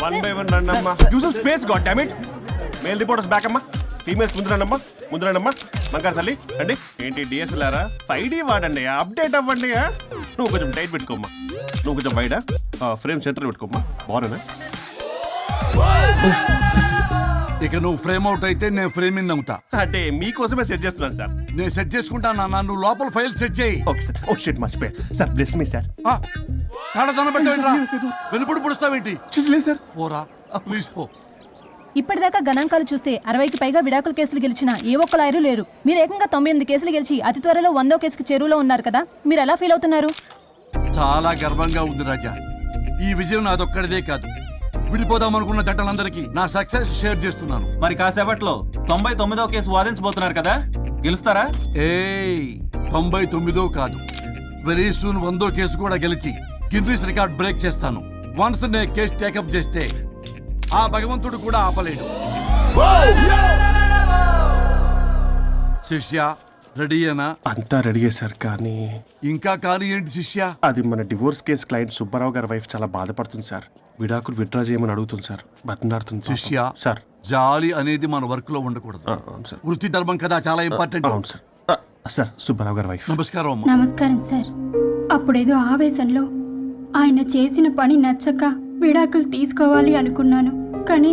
One by one రండి అమ్మా. Use space god damn it. Male reporters back అమ్మా. Females ముందురండమ్మా. ముందురండమ్మా. బంగారు తల్లి రండి. ఏంటి డిఎస్ఎల్ఆరా? 5D వాడండి, అప్డేట్ అవ్వండి. నువ్వు కొంచెం టైట్ పెట్టుకోమ్మా. నువ్వు కొంచెం బయట ఫ్రేమ్ సెంటర్ పెట్టుకోమ్మా. బాగున్నా? ఇక నువ్వు ఫ్రేమ్ అవుట్ అయితే నేను ఫ్రేమ్ ఇన్ అవుతా. అంటే మీకోసమే సెట్ చేస్తున్నాను సార్. నేను సెట్ చేసుకుంటాను నాన్న, నువ్వు లోపల ఫైల్ సెట్ చేయి. Okay sir. ఓ షిట్ మర్చిపోయా సార్. Bless me sir. కళ్ళదన పెట్టేంట్రా, వెనుపుడు పుడుస్తావేంటి? లేదు సార్. పోరా ప్లీజ్ పో. ఇప్పటిదాకా గణాంకాలు చూస్తే 60కి పైగా విడాకుల కేసులు గెలిచిన ఏ ఒక్క లాయరు లేరు. మీరు ఏకంగా 98 కేసులు గెలిచి అతి త్వరలో 100వ కేసుకి చేరువలో ఉన్నారు కదా, మీరు ఎలా ఫీల్ అవుతున్నారు? చాలా గర్వంగా ఉంది రాజా. ఈ విజయం నాదొక్కడిదే కాదు, విడిపోదాం అనుకున్న జంటలందరికీ నా సక్సెస్ షేర్ చేస్తున్నాను. మరి కాసేపట్లో 99వ కేసు వాదించబోతున్నారు కదా, గెలుస్తారా? 99 కాదు, వెరీ సూన్ 100వ కేసు కూడా గెలిచి గిన్నిస్ రికార్డ్ బ్రేక్ చేస్తాను. వన్స్ నే కేసు టేకప్ చేస్తే ఆ భగవంతుడు కూడా ఆపలేడు. శిష్య రెడీయేనా? అంతా రెడీయే సార్. కానీ ఇంకా కానీ ఏంటి శిష్య? అది మన డివోర్స్ కేసు క్లయింట్ సుబ్బారావు గారి వైఫ్ చాలా బాధపడుతుంది సార్. విడాకులు విత్డ్రా చేయమని అడుగుతుంది సార్. బతినాడుతుంది శిష్య సార్. జాలి అనేది మన వర్క్ లో ఉండకూడదు. అవును సార్. వృత్తి ధర్మం కదా, చాలా ఇంపార్టెంట్. అవును సార్. సార్ సుబ్బారావు గారి వైఫ్. నమస్కారం అమ్మా. నమస్కారం సార్. అప్పుడేదో ఆవేశంలో ఆయన చేసిన పని నచ్చక విడాకులు తీసుకోవాలి అనుకున్నాను. కానీ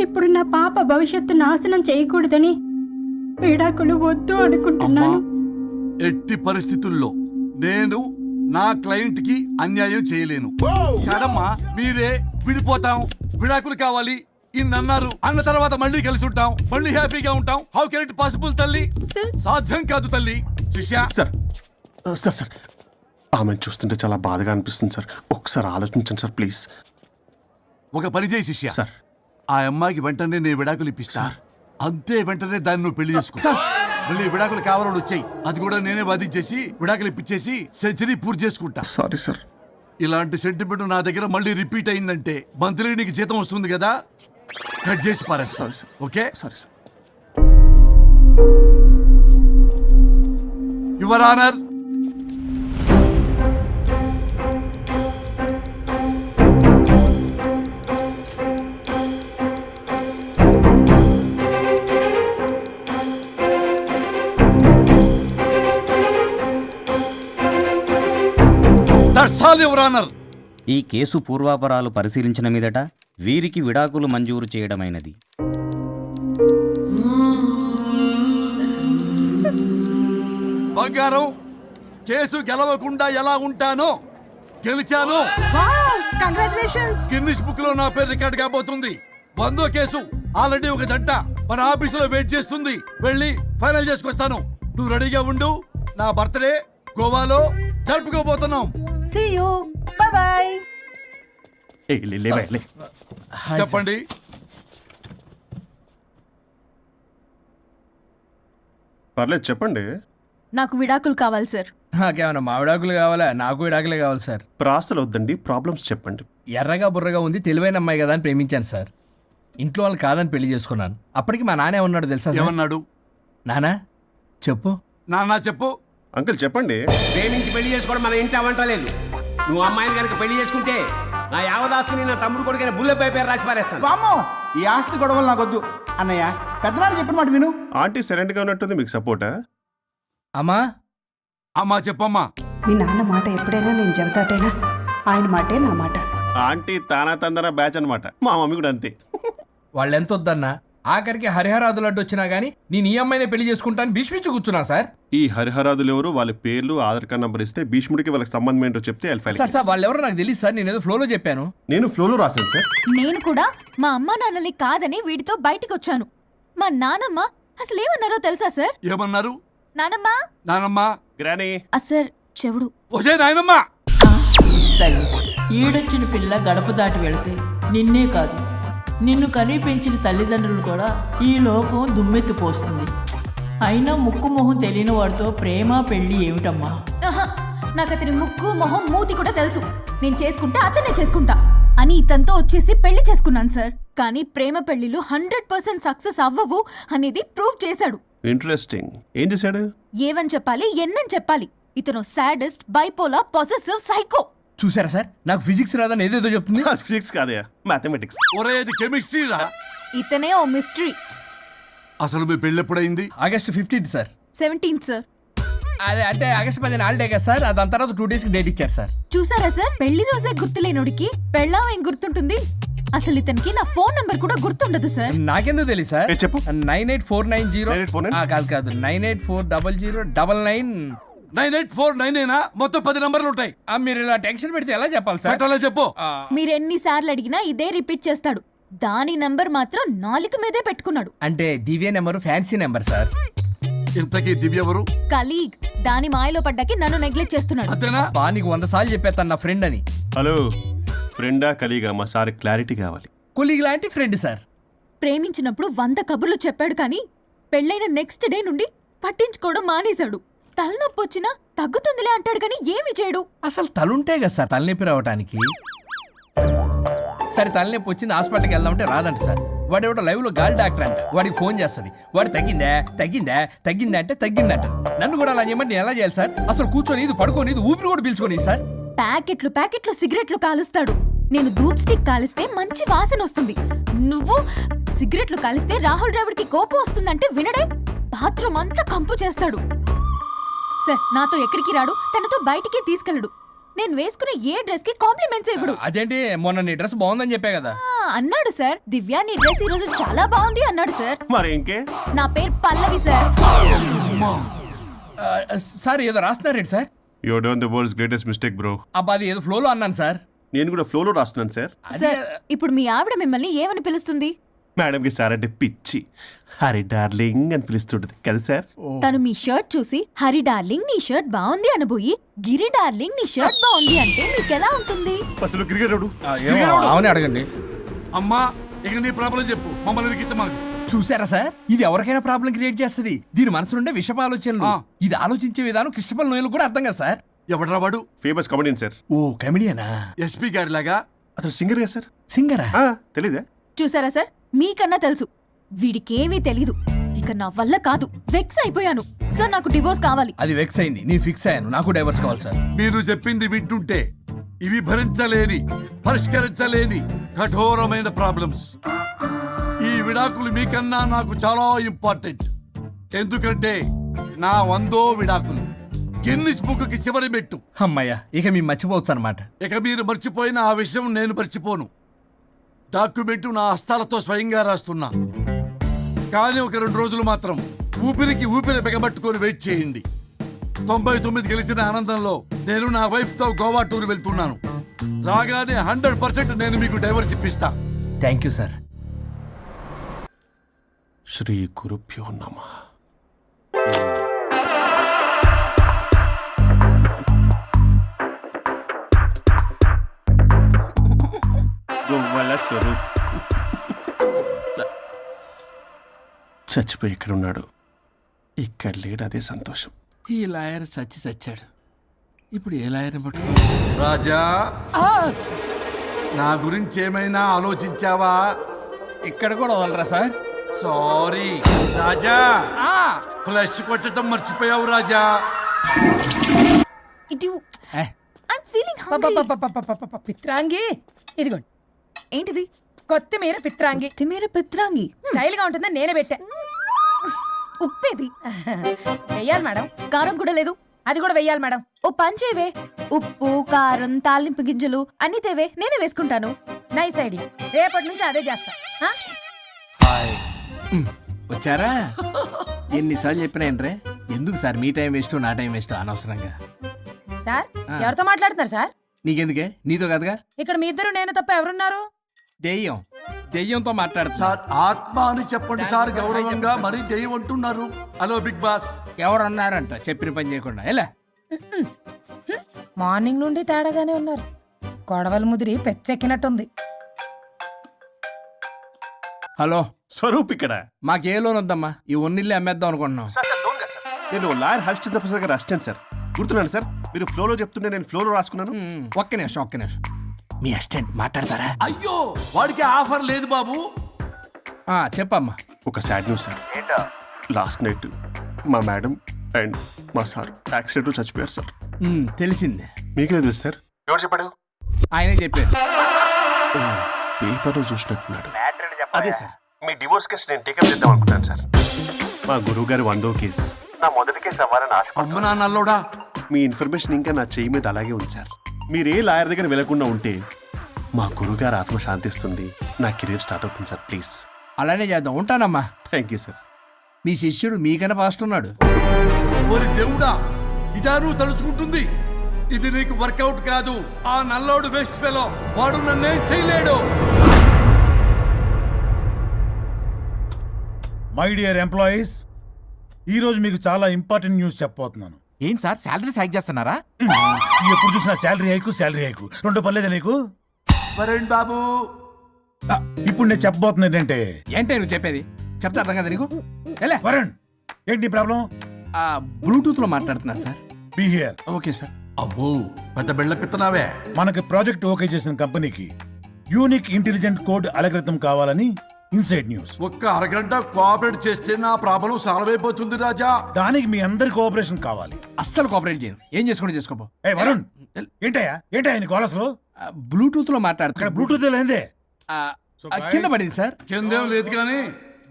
ఇప్పుడు నా పాప భవిష్యత్తు నాశనం చేయకూడదని విడాకులు వద్దు అనుకుంటున్నాను. ఎట్టి పరిస్థితుల్లో నేను నా క్లయింట్ కి అన్యాయం చేయలేను. కాదమ్మా, మీరే విడిపోతాం, విడాకులు కావాలి ఇన్నన్నారు అన్న తర్వాత మళ్ళీ కలిసి ఉంటాం, మళ్ళీ హ్యాపీగా ఉంటాం. హౌ కెన్ ఇట్ పాసిబుల్ తల్లి? సాధ్యం కాదు తల్లి. శిష్య సార్ సార్ సార్ ఆమెను చూస్తుంటే చాలా బాధగా అనిపిస్తుంది సార్. ఒకసారి ఆలోచించండి సార్ ప్లీజ్. ఒక పని చేయి శిష్య, సార్ ఆ అమ్మాయికి వెంటనే నేను విడాకులు ఇప్పిస్తా. అంతే, వెంటనే దాన్ని నువ్వు పెళ్లి చేసుకో. మళ్ళీ విడాకులు కావాలని వచ్చాయి, అది కూడా నేనే వాదించేసి విడాకులు ఇప్పించేసి సెంచరీ పూర్తి చేసుకుంటా. Sorry sir. ఇలాంటి సెంటిమెంట్ నా దగ్గర మళ్ళీ రిపీట్ అయిందంటే మంత్లీ నీకు జీతం వస్తుంది కదా, కట్ చేసి పారేస్తా. Okay? Sorry sir. Your honour, that's all your honour. ఈ కేసు పూర్వాపరాలు పరిశీలించిన మీదట వీరికి విడాకులు మంజూరు చేయడమైనది. బంగారం, కేసు గెలవకుండా ఎలా ఉంటానో గెలిచాను. గిన్నిస్ బుక్ లో నా పేరు రికార్డ్ కాబోతుంది. 100వ కేసు ఆల్రెడీ ఒక జంట మన ఆఫీసులో వెయిట్ చేస్తుంది. వెళ్ళి ఫైనల్ చేసుకొస్తాను. నువ్వు రెడీగా ఉండు. నా బర్త్డే గోవాలో జరుపుకోబోతున్నాం. See you. Bye bye. చెప్పండి. పర్లేదు చెప్పండి. నాకు విడాకులు కావాలి సార్. నాకేమన్నా మా విడాకులు కావాలా? నాకు విడాకులే కావాలి సార్. ప్రాసలు వద్దండి, ప్రాబ్లమ్స్ చెప్పండి. ఎర్రగా బుర్రగా ఉంది, తెలివైన అమ్మాయి కదా అని ప్రేమించాను సార్. ఇంట్లో వాళ్ళు కాదని పెళ్లి చేసుకున్నాను. అప్పటికి మా నాన్న ఏమన్నాడు తెలుసా? ఏమన్నాడు? నానా చెప్పు. నాన్న చెప్పు. అంకుల్ చెప్పండి. ప్రేమించి పెళ్లి చేసుకోవడం మన ఇంటి అవంటలేదు. నువ్వు అమ్మాయిని కనుక పెళ్లి చేసుకుంటే నా యావదాస్తుని నా తమ్ముడు కొడుకైన బుల్లెపై పేరు రాసి పారేస్తాను. వామ్మో, ఈ ఆస్తి గొడవలు నాకొద్దు. అన్నయ్య, పెద్దనాడు చెప్పిన మాట విను. ఆంటీ సైలెంట్ గా ఉన్నట్టుంది, మీకు సపోర్టా? అమ్మా అమ్మా చెప్పమ్మా. మీ నాన్న మాట ఎప్పుడైనా నేను చెబుతాటేనా? ఆయన మాటే నా మాట. ఆంటీ తానా తందన బ్యాచ్ అనమాట. మా మమ్మీ కూడా అంతే. వాళ్ళు ఎంత వద్దన్నా ఆఖరికి హరిహరాదులు అడ్డు వచ్చినా గానీ నేను ఈ అమ్మాయినే పెళ్లి చేసుకుంటాను భీష్మించి కూర్చున్నా సార్. ఈ హరిహరాదులు ఎవరు, వాళ్ళ పేర్లు ఆధార్ కార్డ్ నంబర్ ఇస్తే భీష్ముడికి వాళ్ళకి సంబంధం ఏంటో చెప్తే సార్ వాళ్ళు ఎవరో నాకు తెలియదు సార్. నేను ఏదో ఫ్లోలో చెప్పాను. నేను ఫ్లోలో రాశాను సార్. నేను కూడా మా అమ్మా నాన్నని కాదని వీడితో బయటికి వచ్చాను. మా నానమ్మ అసలు ఏమన్నారో తెలుసా సార్? ఏమన్నారు? నానమ్మ నానమ్మ గ్రానీ సార్ చెవుడు. ఒసే నాయనమ్మ, ఈడొచ్చిన పిల్ల గడప దాటి వెళితే నిన్నే కాదు, నిన్ను కనీ పెంచిన తల్లిదండ్రులు కూడా ఈ లోకం దుమ్మెత్తిపోస్తుంది. అయినా ముక్కు మొహం తెలియని వాడితో ప్రేమ పెళ్లి ఏమిటమ్మా? నాకు అతని ముక్కు మొహం మూతి కూడా తెలుసు. నేను చేసుకుంటా, అతనే చేసుకుంటా. అని ఇతనితో వచ్చేసి పెళ్లి చేసుకున్నాను సార్. కానీ ప్రేమ పెళ్లిలు 100% సక్సెస్ అవ్వవు అనేది ప్రూవ్ చేశాడు. ఇంట్రెస్టింగ్. ఏం చేశాడు? ఏవని చెప్పాలి, ఎన్నని చెప్పాలి. ఇతను సాడెస్ట్, బైపోలా, పొసెసివ్, సైకో. చూసారా సార్, నాకు ఫిజిక్స్ రాదని ఏదేదో చెప్తుంది. ఫిజిక్స్ కాదయా, మ్యాథమెటిక్స్. ఒరే ఇది కెమిస్ట్రీ రా. ఇతనే ఓ మిస్టరీ. అసలు మీ పెళ్ళి ఎప్పుడైంది? August 15th sir. 17th sir. అదే అంటే ఆగస్ట్ 10 హాలిడే కదా సార్, దాని తర్వాత 2 days కి డేట్ ఇచ్చారు సార్. చూసారా సార్, పెళ్లి రోజే గుర్తులేనోడికి పెళ్ళాం ఏం గుర్తుంటుంది? అసలు ఇతనికి నా ఫోన్ నంబర్ కూడా గుర్తుండదు సార్. నాకెందుకు తెలియదు సార్. ఏ చెప్పు. 98490 98490? కాదు 9840099. 98499 మొత్తం 10 నంబర్లు ఉంటాయి. మీరు ఇలా టెన్షన్ పెడితే ఎలా చెప్పాలి సార్? పెట్టాలో చెప్పు. మీరు ఎన్నిసార్లు అడిగినా ఇదే రిపీట్ చేస్తాడు. దాని నంబర్ మాత్రం నాలుక మీదే పెట్టుకున్నాడు. అంటే దివ్య నెంబర్ ఫ్యాన్సీ నెంబర్ సార్. ఇంతకీ దివ్య ఎవరు? కలీగ్. దాని మాయలో పడ్డాకి నన్ను నెగ్లెక్ట్ చేస్తున్నాడు. అంతేనా? బా నీకు 100 సార్లు చెప్పేస్తాను నా ఫ్రెండ్ అని. హలో, ఫ్రెండా కలీగా? మా సార్ క్లారిటీ కావాలి. కొలీగ్ లాంటి ఫ్రెండ్ సార్. ప్రేమించినప్పుడు 100 కబుర్లు చెప్పాడు కానీ పెళ్ళైన నెక్స్ట్ డే నుండి పట్టించుకోవడం మానేశాడు. తలనొప్పి వచ్చినా తగ్గుతుందిలే అంటాడు కానీ ఏమి చేయడు. అసలు తలుంటే కదా సార్ తలనొప్పి రావడానికి. సరే తలనొప్పి వచ్చింది హాస్పిటల్కి వెళ్దామంటే రాదంట సార్. వాడు ఎవడో లైవ్ లో గాలి డాక్టర్ అంట, వాడికి ఫోన్ చేస్తుంది. వాడు తగ్గిందా తగ్గిందా తగ్గిందా అంటే తగ్గిందంట. నన్ను కూడా అలా చేయమంటే ఎలా చేయాలి సార్? అసలు కూర్చొని ఇది పడుకొని ఇది ఊపిరి కూడా పీల్చుకొని సార్. ప్యాకెట్లు సిగరెట్లు కాలుస్తాడు. నేను ధూప్ స్టిక్ కాలిస్తే మంచి వాసన వస్తుంది. నువ్వు సిగరెట్లు కాలిస్తే రాహుల్ ద్రావిడ్కి కోపం వస్తుందంటే వినడే. బాత్రూమ్ అంతా కంపు చేస్తాడు. సార్ నాతో ఎక్కడికి రాడు, తనతో బయటికి తీసుకెళ్ళడు. నేను వేసుకునే ఏ డ్రెస్ కి కాంప్లిమెంట్స్ ఇవ్వడు. అదేంటి మొన్న నీ డ్రెస్ బాగుందని చెప్పా కదా. అన్నాడు సార్. దివ్య నీ డ్రెస్ ఈ రోజు చాలా బాగుంది అన్నాడు సార్. మరి ఇంకే? నా పేరు పల్లవి సార్. సార్ ఏదో రాస్తున్నారేంటి sir? You done the world's greatest mistake bro. అబ్బా అది ఏదో ఫ్లోలో అన్నాను సార్. నేను కూడా ఫ్లోలో రాస్తున్నాను సార్. సార్ ఇప్పుడు మీ ఆవిడ మిమ్మల్ని ఏమని పిలుస్తుంది? మేడంకి సార్ అంటే పిచ్చి. హరి డార్లింగ్ అని పిలుస్తుంటది కదా సార్. తను మీ షర్ట్ చూసి హరి డార్లింగ్ నీ షర్ట్ బాగుంది అనబోయి గిరి డార్లింగ్ నీ షర్ట్ బాగుంది అంటే మీకెలా ఉంటుంది? పత్తులు క్రికెటరు. అవునే అడగండి. అమ్మా ఇక నీ ప్రాబ్లం చెప్పు, మమ్మల్ని ఇరికించమాకు. చూసారా సార్, ఇది ఎవరికైనా ప్రాబ్లం క్రియేట్ చేస్తుంది. దీని మనసు నుండే విషప ఆలోచనలు. ఇది ఆలోచించే విధానం కృష్ణపల్ నోయలు కూడా అర్థం కదా సార్. ఎవడరా వాడు? Famous comedian sir. ఓ కమెడియనా? ఎస్పీ గారి లాగా? అతను సింగర్ కదా సార్. సింగరా? తెలీదా? చూసారా సార్, మీకన్నా తెలుసు. వీడికేమీ తెలీదు. ఇక నా వల్ల కాదు, వెక్స్ అయిపోయాను సార్. నాకు డివోర్స్ కావాలి. అది వెక్స్ అయింది, నేను ఫిక్స్ అయ్యాను. నాకు డైవర్స్ కావాలి సార్. మీరు చెప్పింది వింటుంటే ఇవి భరించలేని, పరిష్కరించలేని కఠోరమైన ప్రాబ్లమ్స్. ఈ విడాకులు మీకన్నా నాకు చాలా ఇంపార్టెంట్. ఎందుకంటే నా 100వ విడాకులు గిన్నిస్ బుక్కి చివరి మెట్టు. అమ్మయ్య, ఇక మేము మర్చిపోవచ్చు అనమాట. ఇక మీరు మర్చిపోయిన ఆ విషయం నేను మర్చిపోను. డాక్యుమెంటు నా హస్తాలతో స్వయంగా రాస్తున్నా. కానీ ఒక 2 రోజులు మాత్రం ఊపిరికి ఊపిరి బిగబట్టుకొని వెయిట్ చేయండి. 99 గెలిచిన ఆనందంలో నేను నా వైఫ్తో గోవా టూర్ వెళ్తున్నాను. రాగానే 100% నేను మీకు డైవర్స్ ఇప్పిస్తా. Thank you sir. శ్రీ గురుభ్యో నమః. చచ్చిపోయి ఇక్కడ ఉన్నాడు, ఇక్కడ లేడు, అదే సంతోషం. ఈ లాయర్ చచ్చాడు. ఇప్పుడు ఏ లాయర్ పట్టుకో? రాజా, నా గురించి ఏమైనా ఆలోచించావా? ఇక్కడ కూడా వదలరా సార్? సారీ రాజా, ఫ్లష్ కొట్టడం మర్చిపోయావు రాజా. పిత్రాంగి ఇదిగోండి. ఏంటిది? కొత్తిమీర పిత్రాంగి. పిత్రాంగి స్టైల్ గా ఉంటుందని నేనే పెట్టా. ఉప్పేది? వెయ్యాలి మేడం. కారం కూడా లేదు. అది కూడా వెయ్యాలి మేడం. ఓ పంచేవే. ఉప్పు, కారం, తాలింపు గింజలు అన్ని తేవే, నేనే వేసుకుంటాను. Nice idea. రేపటి నుంచి అదే చేస్తా. వచ్చారా? ఎన్నిసార్లు చెప్పినాయంట్రే, ఎందుకు సార్ మీ టైం వేస్ట్ నా టైం వేస్ట్ అనవసరంగా? సార్ ఎవరితో మాట్లాడుతున్నారు సార్? నీకెందుకే, నీతో కదగా. ఇక్కడ మీ ఇద్దరు నేను తప్ప ఎవరున్నారు? దెయ్యంతో మాట్లాడుతున్నా. సార్ ఆత్మ అని చెప్పండి సార్, గౌరవంగా. మరీ దెయ్యం అంటున్నారు. Hello Bigg Boss. ఎవరు అన్నారంట చెప్పిన పని చేయకుండా? ఎలా మార్నింగ్ నుండి తేడాగానే ఉన్నారు. గొడవల ముదిరి పెచ్చెక్కినట్టుంది. హలో స్వరూప్ ఇక్కడ. మాకే లోన్ వద్దమ్మా, ఈ ఒన్నిల్లు అమ్మేద్దాం అనుకుంటున్నాం. నేను లాయర్ హరిశ్చంద్ర ప్రసాద్ గారు అసిస్టెంట్ సార్. గుర్తున్నాను సార్, మీరు ఫ్లోలో చెప్తుంటే నేను ఫ్లోలో రాసుకున్నాను. ఒక్క నిమిషం. మీ అసిస్టెంట్ మాట్లాడతారా? అయ్యో వాడికి ఆఫర్ లేదు బాబు. చెప్పమ్మా. ఒక sad news sir. Last night మా మేడం అండ్ మా సార్ యాక్సిడెంట్ చచ్చిపోయారు సార్. తెలిసిందే. మీకే తెలుసు సార్. ఎవరు చెప్పాడు? ఆయనే చెప్పారు. పేపర్లో చూసినట్టున్నాడు. అదే సార్, మీ డివోర్స్ కేసు నేను టేకప్ చేద్దాం అనుకుంటాను సార్. మా గురువు గారి 100వ కేసు నా మొదటి కేసు అవ్వాలని ఆశ. అమ్మ నాన్నల్లోడా, మీ ఇన్ఫర్మేషన్ ఇంకా నా చెయ్యి మీద అలాగే ఉంది సార్. మీరు ఏ లాయర్ దగ్గర వెళ్లకుండా ఉంటే మా గురువుగారు ఆత్మ శాంతిస్తుంది, నా కెరీర్ స్టార్ట్ అవుతుంది సార్. ప్లీజ్ అలానే చేద్దాం. ఉంటానమ్మా. Thank you sir. మీ శిష్యుడు మీకన్నా ఫాస్ట్ ఉన్నాడు. ఓరి దేవుడా, ఇదా నువ్వు తలుచుకుంటుంది? ఇది నీకు వర్కౌట్ కాదు. ఆ నల్లోడు వేస్ట్ ఫెలో, వాడు నన్నేం చేయలేడు. మై డియర్ ఎంప్లాయీస్, ఈరోజు మీకు చాలా ఇంపార్టెంట్ న్యూస్ చెప్పబోతున్నాను. ఏంటి సార్ శాలరీస్ హైక్ చేస్తున్నారా? ఎప్పుడు చూసినా శాలరీ హైకు రెండు పర్లేదా నీకు? వరుణ్ బాబు, ఇప్పుడు నేను చెప్పబోతున్నా ఏంటంటే, ఏంటే నువ్వు చెప్పేది? చెప్తా అర్థం కదా నీకు? ఎలా వరుణ్, ఏంటి ప్రాబ్లం? బ్లూటూత్ లో మాట్లాడుతున్నా sir. Be here. Okay sir. అబ్బో పెద్ద బిళ్ళ పిత్తనావే. మనకి ప్రాజెక్ట్ ఓకే చేసిన కంపెనీకి యూనిక్ ఇంటెలిజెంట్ కోడ్ అలకృతం కావాలని ఇన్సైడ్ న్యూస్. ఒక్క అరగంట కోఆపరేట్ చేస్తే నా ప్రాబ్లం సాల్వ్ అయిపోతుంది రాజా. దానికి మీ అందరి కోఆపరేషన్ కావాలి. అస్సలు కోఆపరేట్ చేయను. ఏం చేసుకోండి చేసుకోపో. ఏ వరుణ్, ఏంటయ్యా నీ గోలస్లో? బ్లూటూత్ లో ఇక్కడ మాట్లాడుతున్నా. బ్లూటూత్ లేదే. కింద పడింది సార్. కిందేం లేదు కానీ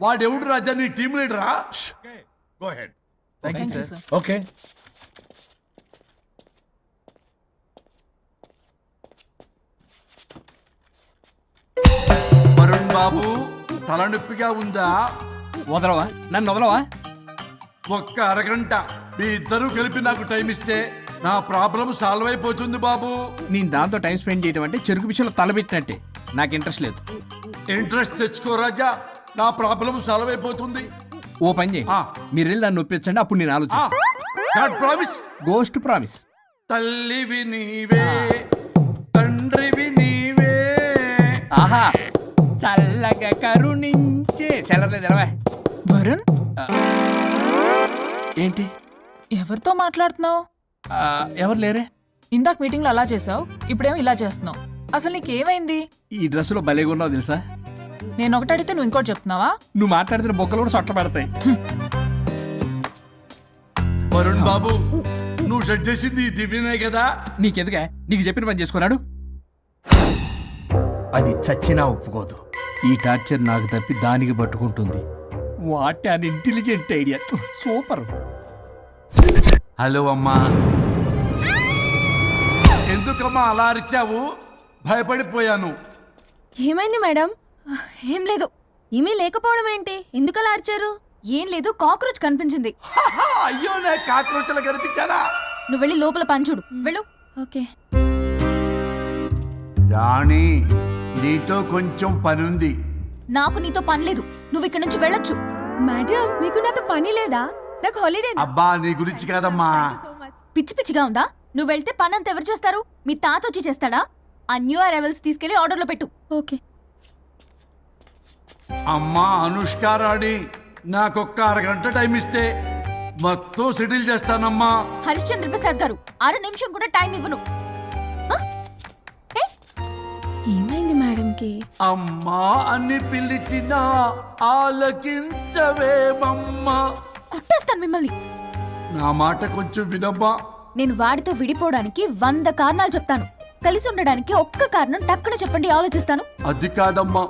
వాడెవడు రాజా, నీ టీం లీడరా? Go head. ఓకే. వరుణ్ బాబు, తలనొప్పిగా ఉందా? వదలవా? నన్ను వదలవా? ఒక్క అరగంట మీ ఇద్దరూ కలిపి నాకు టైం ఇస్తే నా ప్రాబ్లం సాల్వ్ అయిపోతుంది బాబు. నేను దాంతో టైం స్పెండ్ చేయడం అంటే చెరుకు పిచ్చలో తలబెట్టినట్టే. నాకు ఇంట్రెస్ట్ లేదు. ఇంట్రెస్ట్ తెచ్చుకో రాజా, నా ప్రాబ్లం సాల్వ్ అయిపోతుంది. ఓ పని చేయి, మీరు వెళ్ళి నన్ను ఒప్పించండి, అప్పుడు నేను ఆలోచిస్తాను. ప్రామిస్. Ghost promise. తల్లివి నీవే, తండ్రివి నీవే. ఆహా, చల్లగా కరుణించే. చల్లలేదు ఎలవా. వరుణ్, ఏంటి? ఎవరితో మాట్లాడుతున్నావు? ఎవరు లేరే? ఇందాక మీటింగ్ లో అలా చేసావు, ఇప్పుడేమో ఇలా చేస్తున్నావు. అసలు నీకేమైంది? ఈ డ్రెస్సులో భలేగా ఉన్నావు తెలుసా? నేను ఒకటి అడిగితే నువ్వు ఇంకోటి చెప్తున్నావా? నువ్వు మాట్లాడితే బొక్కలు కూడా సొట్ట పడతాయి. వరుణ్ బాబు, నువ్వు సెట్ చేసింది ఈ దివ్యనే కదా? నీకెందుకే? నీకు చెప్పిన పని చేసుకున్నాడు. అది చచ్చినా ఒప్పుకోదు. ఈ టార్చర్ నాకు తప్పి దానికి పట్టుకుంటుంది. What an intelligent idea. Super. Hello అమ్మా. ఎందుకమ్మా అలా అరిచావు? భయపడిపోయాను. ఏమైంది మేడం? ఏం లేదు. ఏమీ లేకపోవడం ఏంటి? ఎందుకలా అరిచారు? ఏం లేదు, కాక్రోచ్ కనిపించింది. అయ్యో, నా కాక్రోచ్లు కనిపించారా? నువ్వు వెళ్ళి లోపల పని చూడు. వెళ్ళు. ఓకే. రాణి, నీతో కొంచెం పనుంది. నాకు నీతో పని లేదు. నువ్వు ఇక్కడ నుంచి వెళ్ళొచ్చు. మేడం, మీకు నాతో పని లేదా? నాకు హాలిడే. అబ్బా, నీ గురించి కాదమ్మా. పిచ్చి పిచ్చిగా ఉందా? నువ్వు వెళ్తే పని అంతా ఎవరు చేస్తారు? మీ తాత వచ్చి చేస్తాడా? ఆ న్యూ అరైవల్స్ తీసుకెళ్లి ఆర్డర్లో పెట్టు. ఓకే. అమ్మా అనుష్క రాణి, నాకొక్క అరగంట టైం ఇస్తే మొత్తం సెటిల్ చేస్తానమ్మా. హరిశ్చంద్ర ప్రసాద్ గారు, 6 నిమిషం కూడా టైం ఇవ్వను. ఏమైంది మేడంకి? అమ్మా అని పిలిచినా ఆలకించవేమమ్మా. కుట్టేస్తాను మిమ్మల్ని. నా మాట కొంచెం వినమ్మా. నేను వాడితో విడిపోవడానికి 100 కారణాలు చెప్తాను. కలిసి ఉండడానికి ఒక్క కారణం టక్కున చెప్పండి, ఆలోచిస్తాను. అది కాదమ్మా.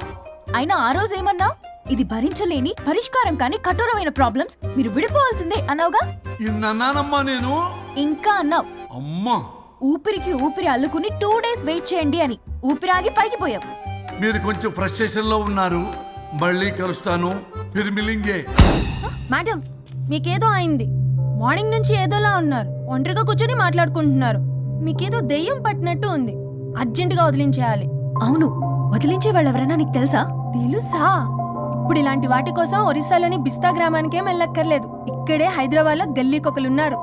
అయినా ఆ రోజు ఏమన్నా? ఇది భరించలేని పరిష్కారం కాని కఠోరమైన ప్రాబ్లమ్స్, మీరు విడిపోవాల్సిందే అన్నావుగా. ఇన్నానమ్మా నేను. ఇంకా అన్నావు. అమ్మా, ఊపిరికి ఊపిరి అల్లుకుని 2 days వెయిట్ చేయండి అని. ఊపిరాగి పైకి పోయావు. మీరు కొంచెం ఫ్రస్ట్రేషన్ లో ఉన్నారు. మళ్ళీ కలుస్తాను. ఫిర్మిలింగే. మేడం, మీకేదో అయింది. మార్నింగ్ నుంచి ఏదోలా ఉన్నారు. ఒంటరిగా కూర్చొని మాట్లాడుకుంటున్నారు. మీకేదో దెయ్యం పట్టినట్టు ఉంది. అర్జెంటుగా వదిలించేయాలి. అవును, వదిలించే వాళ్ళెవరైనా నీకు తెలుసా? తెలుసా? ఇప్పుడు ఇలాంటి వాటి కోసం ఒరిస్సాలోని బిస్తా గ్రామానికేం వెళ్ళక్కర్లేదు. ఇక్కడే హైదరాబాద్లో గల్లీకొకలున్నారు.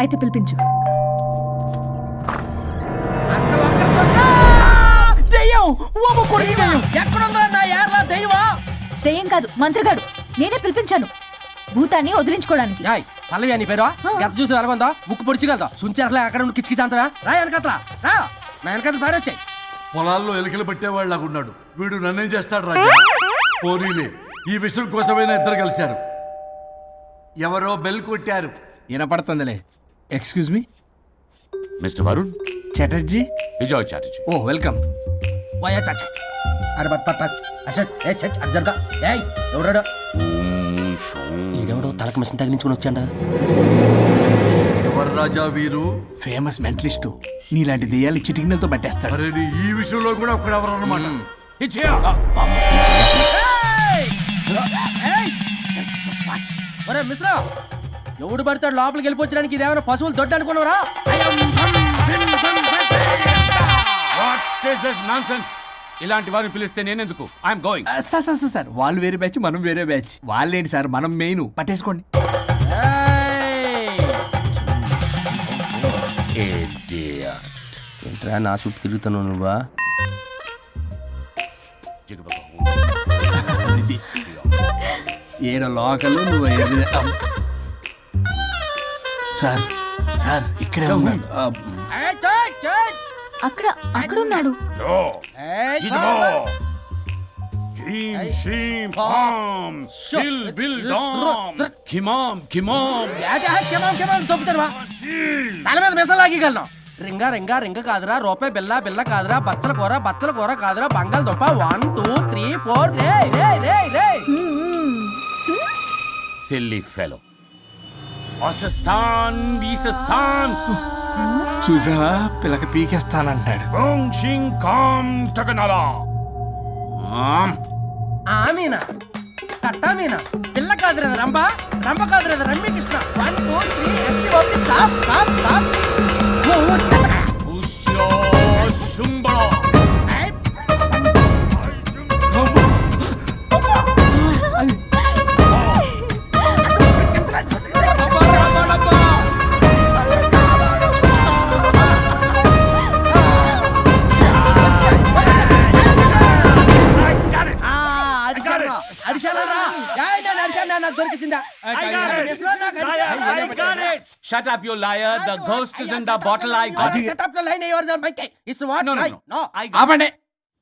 అయితే పిలిపించు. దెయ్యం కాదు, మంత్రగాడు. నేనే పిలిపించాను భూతాన్ని వదిలించుకోవడానికి. పల్లవి అని పేరు గత చూసి వెలగొందా ముక్కు పొడిచిగలదా సుంచరలే అక్కడ ఉండి కిచకిచ అంతవా రా వెనకత్రా రా నా వెనకత్ర పారి వచ్చాయి. పొలాల్లో ఎలికలు పట్టేవాళ్ళగా ఉన్నాడు వీడు. నన్నేం చేస్తాడు రాజా? పోనీలే, ఈ విషయం కోసమైనా ఇద్దరు కలిశారు. ఎవరో బెల్ కొట్టారు. వినపడుతుందిలే. Excuse me mister Varun Chatterjee. Vijay Chatterjee. Oh welcome. వాయా చాచా అరే బట్ పట్ పట్ అశోక్ ఏ సచ్ అర్జర్గా ఏయ్ ఎవరాడు? ఈడెవడో తలకు మిషన్ తగిలించుకుని వచ్చాడా? ఎవరు రాజా వీరు? Famous mentalist. నీలాంటి దెయ్యాలు చిటికినలతో పట్టేస్తాడు. అరే నీ ఈ విషయంలో కూడా ఒకడెవరు అన్నమాట. ఒరే మిశ్రా, ఎవడు పడతాడు లోపలికి వెళ్ళిపోవడానికి? ఇదేమైనా పశువులు దొడ్డు అనుకున్నారా? ఇలాంటి వారిని పిలిస్తే నేనెందుకు? I'm going. సార్ వాళ్ళు వేరే బ్యాచ్, మనం వేరే బ్యాచ్. వాళ్ళేంటి సార్, మనం మెయిన్. పట్టేసుకోండి. ఏంట్రా నా చుట్టూ తిరుగుతున్నావు నువ్వా? ఏడో లోకలు నువ్వు సార్ సార్ ఇక్కడే ఉన్నాడు. అక్కడ అక్కడ ఉన్నాడు. తల మీద మెసలాగలను. రింగా రింగా రింగ కాదురా, రూపాయి బిల్ల బిల్ల కాదురా, బచ్చల కూర కాదురా, బంగాళదుంప 1 2 3 4 రే రే రే రే. Silly fellow. అసస్థాన్ బీసస్థాన్. చూసావా, పిల్లకి పీకేస్తానంటాడు. ఆమీనా కట్టామీనా పిల్ల కాదురా రంభ, రంభ కాదురా Ramya Krishna. 1 2 3 stop stop stop. Shut up, you liar. The ghost is in the bottle. I got it. Shut up the line. Yours are my case. It's what? No. ఆపండి.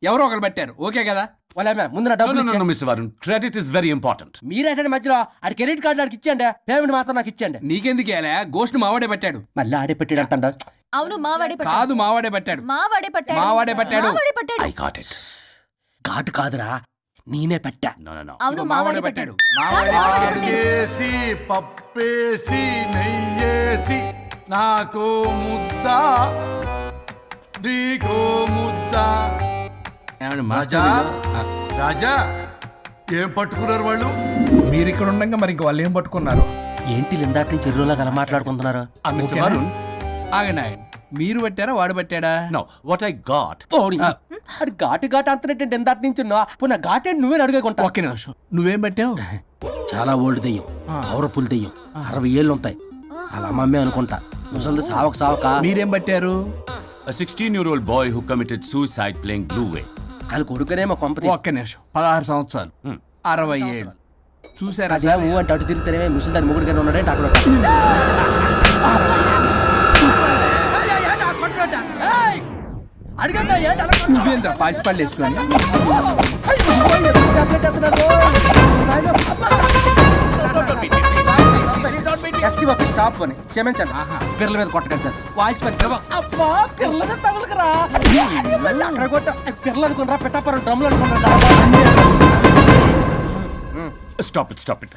ఎవరో ఒకరు పెట్టారు. ఓకే కదా? వాళ్ళ ముందు నా డబ్బులు No, Mr. Varun. Credit is very important. మీరేటండి మధ్యలో ఆడి క్రెడిట్ కార్డు నాకు ఇచ్చేయండి, పేమెంట్ మాత్రం నాకు ఇచ్చేయండి. నీకెందుకు ఇలా గోస్ట్ మావాడే పెట్టాడు. మళ్ళీ ఆడే పెట్టాడు అంటండ. అవును మావాడే కాదు మావాడే పెట్టాడు. మావాడే పట్టాడు. I got it. ఘాటు కాదురా, నేనే పెట్టా. No. అవును మావాడే పట్టాడు. వేసి పప్పేసి నెయ్యేసి నాకు ముద్ద నీకో ముద్ద. రాజా రాజా ఏం పట్టుకున్నారు వాళ్ళు? మీరు ఇక్కడ ఉండగా మరి ఇంక వాళ్ళు ఏం పట్టుకున్నారు? ఏంటి లిందాటి చెరువులో కల మాట్లాడుకుంటున్నారు? Mr. Varun. ఆగండి. మీరు పట్టారా వాడు పట్టాడా? No, what I got. అది ఘాటు అంటున్నట్టు ఎందాటి నుంచి పునః ఘాటే నువ్వే అడుగుకుంటా. ఒకే నిమిషం. నువ్వేం పట్టావు? చాలా ఓల్డ్ దెయ్యం, పవర్ఫుల్ దెయ్యం, 60 ఏళ్ళు ఉంటాయి. అలా అమ్మమ్మే అనుకుంటా. ముసలిది సావక. మీరేం పట్టారు? A 16-year-old boy who committed suicide playing Blue Whale. వాళ్ళు కొడుకునేమో కొంపతి. ఒక్క నిమిషం. 16 సంవత్సరాలు, 60 ఏళ్ళు. చూసారా? ఊ అంటే అటు తిరుగుతానే ముసలి దాని ముగ్గురు గంట ఉన్నాడే అక్కడ. నువ్వేంద్ర పాసిపళ్ళు వేసుకొని స్టాప్ అని క్షమించండి. పిల్లల మీద కొట్టకండి సార్. వాయిస్ పిల్లల మీద తగులుకరా అక్కడ కొట్ట. పిల్లలు అనుకున్నారా, పెట్టాపరం డ్రమ్లు అనుకున్నారా? Stop it.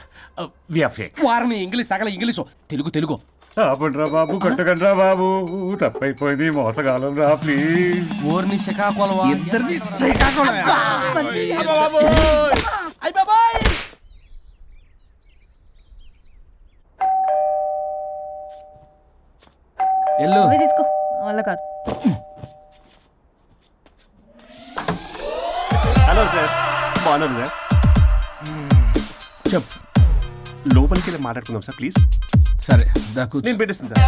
We are fake. వారిని ఇంగ్లీష్ తగల ఇంగ్లీషు తెలుగు. ఆపండ్రా బాబు, కొట్టకండ్రా బాబు, తప్పైపోయింది, మోసగాలం రా ప్లీజ్. ఊరిని శ్రీకాకుళం ఇద్దరిని శ్రీకాకుళం. ఎల్లు తీసుకో, వల్ల కాదు. హలో సార్, బాగున్నాను సార్. చెప్పు. లోపలికి వెళ్ళి మాట్లాడుకుందాం సార్ ప్లీజ్. సరే దాకు నేను పెట్టేస్తాను సార్.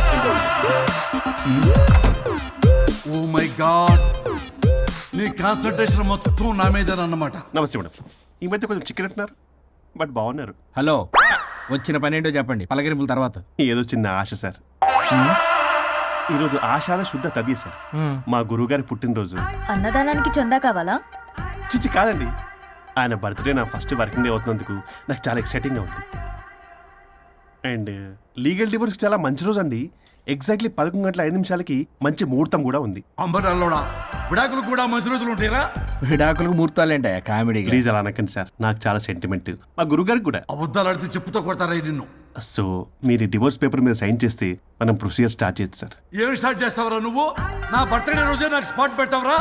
ఓ మై గాడ్, నీ కాన్సన్ట్రేషన్ మొత్తం నా మీద అన్నమాట. నమస్తే మేడం. ఈ మధ్య కొంచెం చికెన్ అంటున్నారు, బట్ బాగున్నారు. హలో, వచ్చిన పని ఏంటో చెప్పండి, పలకరింపుల తర్వాత. ఏదో చిన్న ఆశ సార్. ఈరోజు ఆషాఢ శుద్ధ తదియ సార్, మా గురువుగారి పుట్టినరోజు. అన్నదానానికి చందా కావాలా? చిచ్చి కాదండి, ఆయన బర్త్డే నా ఫస్ట్ వర్కింగ్ డే అవుతున్నందుకు నాకు చాలా ఎక్సైటింగ్గా ఉంది. అండ్ లీగల్ డివోర్స్కి చాలా మంచి రోజు అండి. ఎగ్జాక్ట్లీ 11:05 మంచి ముహూర్తం కూడా ఉంది. అంబరాల్లోడా విడాకులు కూడా మంచి రోజులు ఉంటాయిరా? విడాకులకు ముహూర్తాలేంటా కామెడీ? ప్లీజ్ అలా అనకండి సార్, నాకు చాలా సెంటిమెంట్, మా గురుగారికి కూడా. అబద్ధాలు ఆడితే చెప్పుతో కొడతారా నిన్ను? సో మీరు డివోర్స్ పేపర్ మీద సైన్ చేస్తే మనం ప్రొసీజర్ స్టార్ట్ చేయొచ్చు సార్. ఏమి స్టార్ట్ చేస్తావరా నువ్వు? నా బర్త్డే రోజే నాకు స్పాట్ పెడతావరా?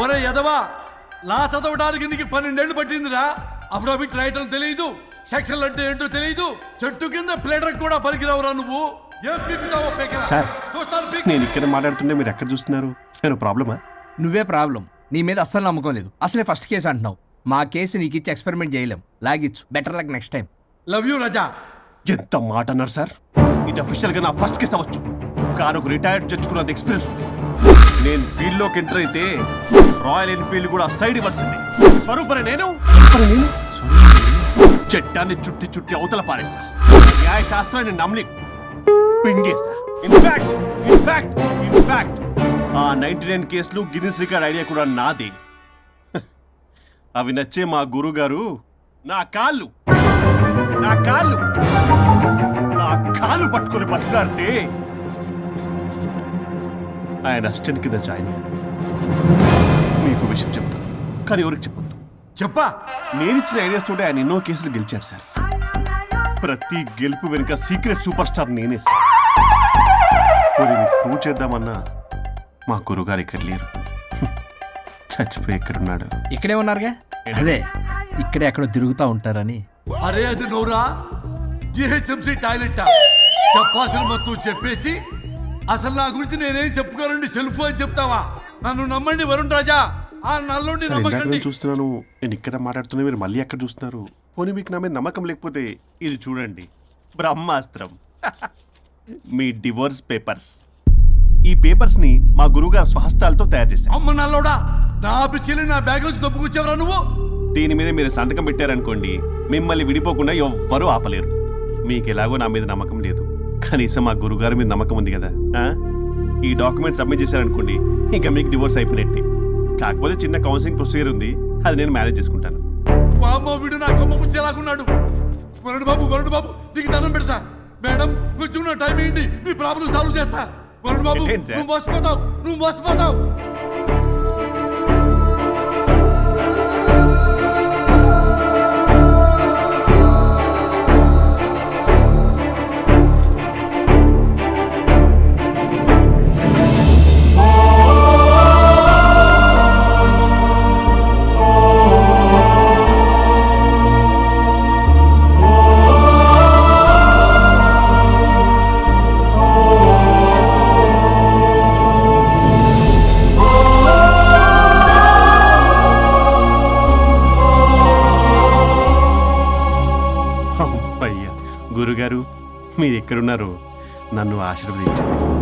ఒరే ఎదవా, లా చదవడానికి నీకు 12 ఏళ్ళు పట్టిందిరా. అఫిడవిట్ రాయటం తెలియదు, సెక్షన్లు అంటే ఏంటో తెలియదు, చెట్టు కింద ప్లేడర్ కూడా పలికిరావురా నువ్వు. ఏం పీకుతావో పీకరా. సార్, చూస్తాను పీక్. నేను ఇక్కడ మాట్లాడుతుంటే మీరు ఎక్కడ చూస్తున్నారు? నేను ప్రాబ్లమా? నువ్వే ప్రాబ్లం. నీ మీద అస్సలు నమ్మకం లేదు. అసలే ఫస్ట్ కేసు అంటున్నావు. మా కేసు నీకు ఇచ్చి ఎక్స్పెరిమెంట్ చేయలేం. లాగిచ్చు. Better luck next time. Love you Raza. ఎంత మాట అన్నారు సార్? ఇది అఫీషియల్ గా నా ఫస్ట్ కేసు అవ్వచ్చు, కానీ ఒక రిటైర్డ్ జడ్జ్ కున్నది ఎక్స్పీరియన్స్. నేను ఫీల్డ్ లోకి ఎంటర్ అయితే రాయల్ ఎన్ఫీల్డ్ కూడా సైడ్ ఇవ్వాల్సింది. స్వరూపరే నేను చట్టాన్ని చుట్టి చుట్టి అవతల పారేస్తా. న్యాయ శాస్త్రాన్ని నమ్మి పింగేస్తా. ఇన్ఫాక్ట్ ఆ 99 కేసులు గిన్నిస్ రికార్డ్ ఐడియా కూడా నాదే. అవి నచ్చే మా గురువు గారు నా కాళ్ళు పట్టుకొని బతులాడితే ఆయన అసిస్టెంట్ కింద జాయిన్ అయ్యాను. మీకు విషయం చెప్తాను, కానీ ఎవరికి చెప్పొద్దు. చెప్పా. నేను ఇచ్చిన ఐడియాస్ తోటి ఆయన ఎన్నో కేసులు గెలిచాడు సార్. ప్రతి గెలుపు వెనుక సీక్రెట్ సూపర్ స్టార్ నేనే సార్. ప్రూవ్ చేద్దామన్నా మా గురుగారు ఇక్కడ లేరు. చచ్చిపోయి ఎక్కడున్నాడు? ఇక్కడే ఉన్నారుగా. అదే ఇక్కడే ఎక్కడో తిరుగుతూ ఉంటారని. అరే అది నోరా, జిహెచ్ఎంసీ టాయిలెట్ చెప్పాల్సిన మొత్తం చెప్పేసి అసలు నా గురించి నేనేం చెప్పుకోనండి సెల్ఫ్ అని చెప్తావా? నన్ను నమ్మండి వరుణ్ రాజా, ఆ నల్లుండి నమ్మకండి. చూస్తున్నాను, నేను ఇక్కడ మాట్లాడుతున్నా, మీరు మళ్ళీ ఎక్కడ చూస్తున్నారు? పోనీ మీకు నా మీద నమ్మకం లేకపోతే ఇది చూడండి, బ్రహ్మాస్త్రం. మీ డివోర్స్ పేపర్స్. ఈ పేపర్స్ ని మా గురువుగారు స్వహస్తాలతో తయారు చేశారు. అమ్మ నల్లోడా, నా ఆఫీస్కి వెళ్ళి నా బ్యాగ్ నుంచి దొబ్బుకొచ్చావరా నువ్వు? దీని మీద మీరు సంతకం పెట్టారనుకోండి, మిమ్మల్ని విడిపోకుండా ఎవ్వరూ ఆపలేరు. మీకు ఎలాగో నా మీద నమ్మకం లేదు, కనీసం మా గురుగారి మీద నమ్మకం ఉంది కదా. ఈ డాక్యుమెంట్ సబ్మిట్ చేశారనుకోండి, ఇంకా మీకు డివోర్స్ అయిపోయినట్టే. కాకపోతే చిన్న కౌన్సిలింగ్ ప్రొసీజర్ ఉంది, అది నేను మేనేజ్ చేసుకుంటాను. వీడు నా కొమ్మ గురించి ఎలాగున్నాడు? వరుణ్ బాబు నీకు దండం పెడతా. మేడం కొంచెం నా టైం ఏంటి, నీ ప్రాబ్లం సాల్వ్ చేస్తా. వరుణ్ బాబు ఏంటి సార్? నువ్వు మోసపోతావు. గురుగారు, మీరు ఎక్కడున్నారో నన్ను ఆశీర్వదించండి.